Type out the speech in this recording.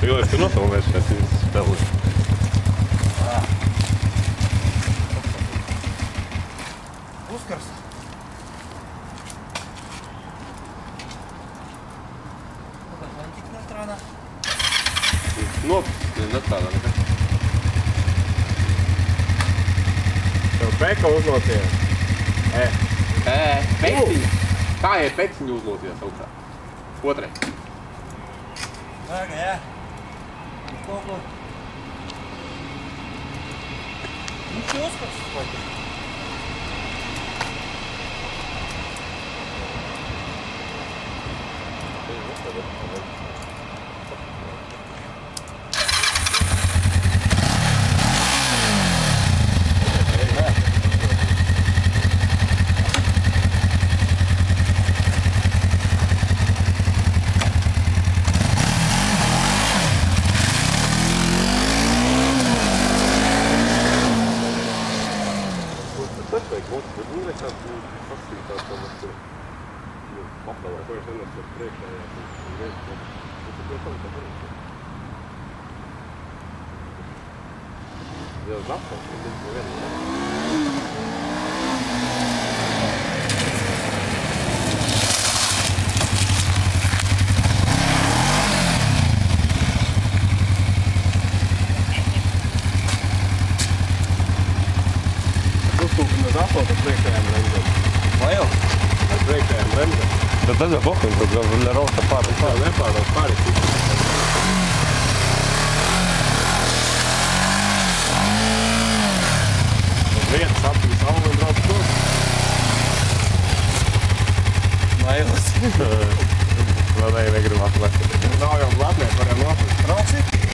Jo, es tur notālēšu, es spēlēšu. Uzkars. Man tik nestrādā. Nestrādā nekā. Tev peka uzlocījās? Peciņa. Kā ir peciņa uzlocījās augšā? Otrai. Vēga, jā. Uz kaut ko. Viņš ir uzkars. Да даже похуй, для роста пары. Vietas apvis algu un brauc tur. Mailis. Vēl negribu atvērt. Nav jau blatnē, varam nopust. Brauci?